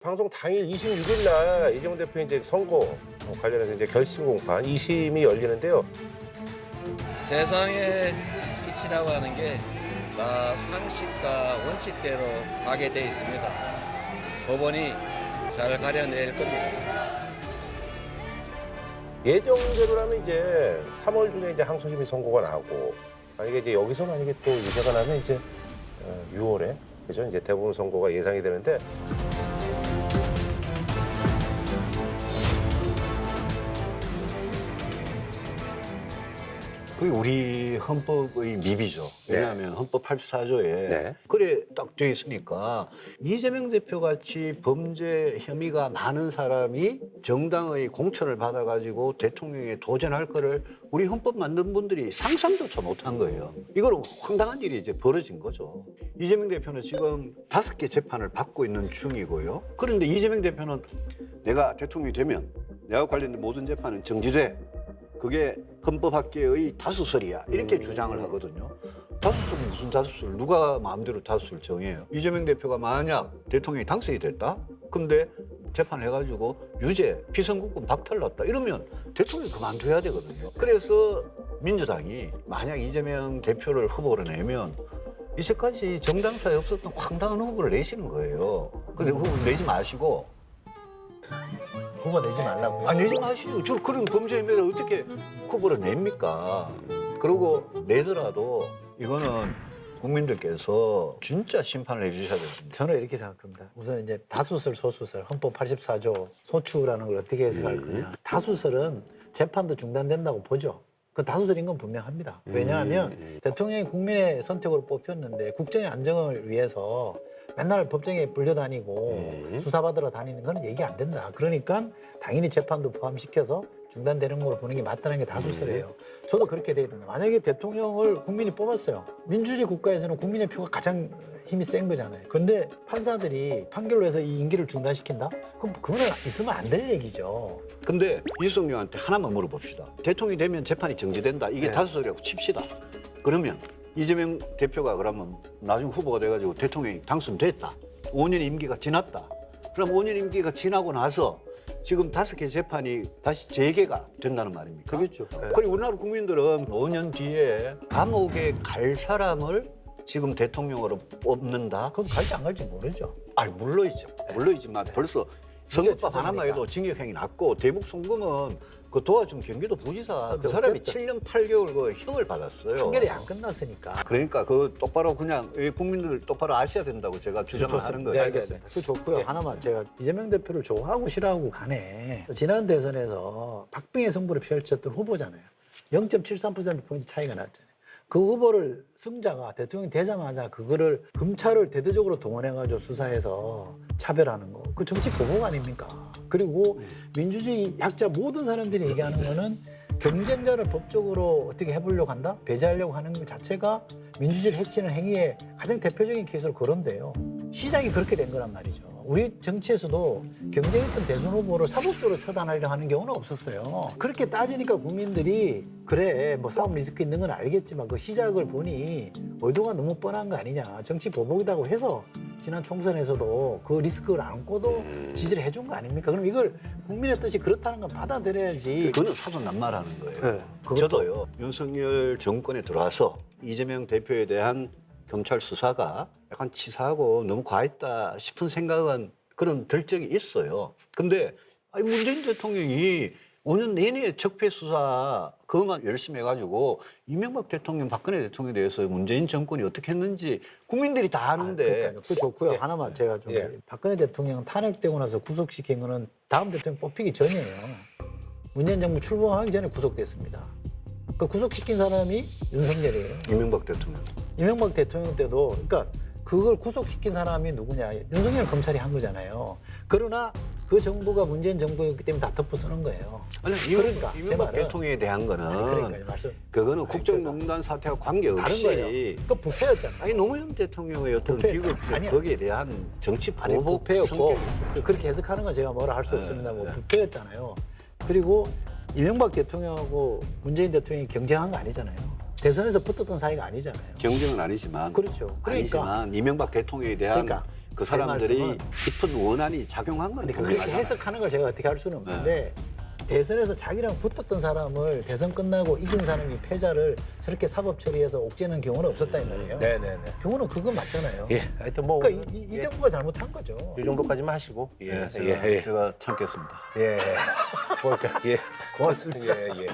방송 당일 26일 날 이재명 대표 이제 선거 관련해서 이제 결심 공판 2심이 열리는데요. 세상의 빛이라고 하는 게 다 상식과 원칙대로 가게 돼 있습니다. 법원이 잘 가려낼 겁니다. 예정대로라면 이제 3월 중에 이제 항소심의 선고가 나고 만약에 이제 여기서 만약에 또 유죄가 나면 이제 6월에 그죠? 이제 대부분 선고가 예상이 되는데. 그게 우리 헌법의 미비죠. 왜냐하면 헌법 84조에 네. 그래 딱 돼 있으니까 이재명 대표 같이 범죄 혐의가 많은 사람이 정당의 공천을 받아가지고 대통령에 도전할 거를 우리 헌법 만든 분들이 상상조차 못한 거예요. 이거는 황당한 일이 이제 벌어진 거죠. 이재명 대표는 지금 5개 재판을 받고 있는 중이고요. 그런데 이재명 대표는 내가 대통령이 되면 내가 관련된 모든 재판은 정지돼. 그게 헌법학계의 다수설이야. 이렇게 주장을 하거든요. 다수설은 무슨 다수설? 누가 마음대로 다수설 정해요? 이재명 대표가 만약 대통령이 당선이 됐다? 근데 재판을 해가지고 유죄, 피선거권 박탈났다. 이러면 대통령이 그만둬야 되거든요. 그래서 민주당이 만약 이재명 대표를 후보로 내면 이제까지 정당사에 없었던 황당한 후보를 내시는 거예요. 근데 후보 내지 마시고 후보 내지 말라고요. 아, 내지 마시오. 저 그런 범죄 혐의를 어떻게 후보를 냅니까? 그러고 내더라도 이거는 국민들께서 진짜 심판을 해주셔야 됩니다. 저는 이렇게 생각합니다. 우선 이제 다수설, 소수설, 헌법 84조 소추라는 걸 어떻게 해석할 거냐. 다수설은 재판도 중단된다고 보죠. 그 다수설인 건 분명합니다. 왜냐하면 대통령이 국민의 선택으로 뽑혔는데 국정의 안정을 위해서 맨날 법정에 불려다니고 수사받으러 다니는 건 얘기 안 된다. 그러니까 당연히 재판도 포함시켜서 중단되는 걸로 보는 게 맞다는 게 다수설이에요. 저도 그렇게 돼야 된다. 만약에 대통령을 국민이 뽑았어요. 민주주의 국가에서는 국민의 표가 가장 힘이 센 거잖아요. 그런데 판사들이 판결로 해서 이 임기를 중단시킨다? 그럼 그거는 있으면 안 될 얘기죠. 근데 이수석님한테 하나만 물어봅시다. 대통령이 되면 재판이 정지된다. 이게 다수설이라고 칩시다. 그러면 이재명 대표가 그러면 나중 후보가 돼가지고 대통령이 당선됐다. 5년 임기가 지났다. 그럼 5년 임기가 지나고 나서 지금 5개 재판이 다시 재개가 된다는 말입니까? 그렇죠. 그리고 우리나라 국민들은 5년 뒤에 감옥에 갈 사람을 지금 대통령으로 뽑는다? 그럼 갈지 안 갈지 모르죠. 아니 물론이죠. 물론이지만 벌써 선거법 하나만 주장이니까. 해도 징역형이 났고 대북 송금은 그 도와준 경기도 부지사 그 사람이 어쨌든. 7년 8개월 그 형을 받았어요. 판결이 안 끝났으니까. 그러니까 그 똑바로 그냥 국민들 똑바로 아셔야 된다고 제가 주장을 하는 거예요. 네, 알겠습니다. 그 좋고요. 하나만 제가 이재명 대표를 좋아하고 싫어하고 간에 지난 대선에서 박빙의 승부를 펼쳤던 후보잖아요. 0.73%포인트 차이가 났잖아요. 그 후보를 승자가 대통령이 되자마자 그거를 검찰을 대대적으로 동원해가지고 수사해서 차별하는 거. 그 정치 보복 아닙니까? 그리고 민주주의 약자 모든 사람들이 얘기하는 거는 경쟁자를 법적으로 어떻게 해보려고 한다? 배제하려고 하는 것 자체가 민주주의를 해치는 행위의 가장 대표적인 케이스로 거론돼요. 시작이 그렇게 된 거란 말이죠. 우리 정치에서도 경쟁했던 대선 후보를 사법적으로 처단하려 하는 경우는 없었어요. 그렇게 따지니까 국민들이 그래 뭐 사법 리스크 있는 건 알겠지만 그 시작을 보니 의도가 너무 뻔한 거 아니냐. 정치 보복이라고 해서 지난 총선에서도 그 리스크를 안고도 지지를 해준 거 아닙니까? 그럼 이걸 국민의 뜻이 그렇다는 건 받아들여야지. 그거는 사전난말하는 거예요. 네, 그것도- 저도요. 윤석열 정권에 들어와서 이재명 대표에 대한 경찰 수사가 약간 치사하고 너무 과했다 싶은 생각은 그런 들 적이 있어요. 근데 아니, 문재인 대통령이 5년 내내 적폐 수사 그것만 열심히 해가지고 이명박 대통령, 박근혜 대통령에 대해서 문재인 정권이 어떻게 했는지 국민들이 다 아는데 그 좋고요. 하나만 제가 좀 박근혜 대통령 탄핵되고 나서 구속시킨 거는 다음 대통령 뽑히기 전이에요. 문재인 정부 출범하기 전에 구속됐습니다. 그 구속시킨 사람이 윤석열이에요. 이명박 대통령. 이명박 대통령 때도 그러니까 그걸 구속시킨 사람이 누구냐. 윤석열 검찰이 한 거잖아요. 그러나 그 정부가 문재인 정부였기 때문에 다 덮어 쓰는 거예요. 아니, 그러니까 제 이명박 말은 대통령에 대한 거는 그러니까 말씀 그거는 국정농단 사태와 다른 관계없이 거예요. 그 부패였잖아요. 아니 노무현 대통령의 어떤 부패였잖아요. 비극 아니야. 거기에 대한 정치 아니 보복 부패였고 성격이 있어요. 그렇게 해석하는 건 제가 뭐라 할 수 없습니다. 뭐 부패였잖아요. 그리고 이명박 대통령하고 문재인 대통령이 경쟁한 거 아니잖아요. 대선에서 붙었던 사이가 아니잖아요. 경쟁은 아니지만 그렇죠. 그러니까. 아니지만 이명박 대통령에 대한 그러니까. 그 제 사람들이 말씀은 깊은 원한이 작용한 거니까. 그러니까 그렇게 해석하는 걸 제가 어떻게 할 수는 없는데 대선에서 자기랑 붙었던 사람을 대선 끝나고 이긴 사람이 패자를 저렇게 사법 처리해서 옥죄는 경우는 없었다 이 말이에요. 네네네. 경우는 그건 맞잖아요. 예, 하여튼 뭐 그러니까 이 정부가 잘못한 거죠. 이 정도까지만 하시고 예, 예. 제가 참겠습니다. 예. 볼까? 예. 고맙습니다. 예, 예.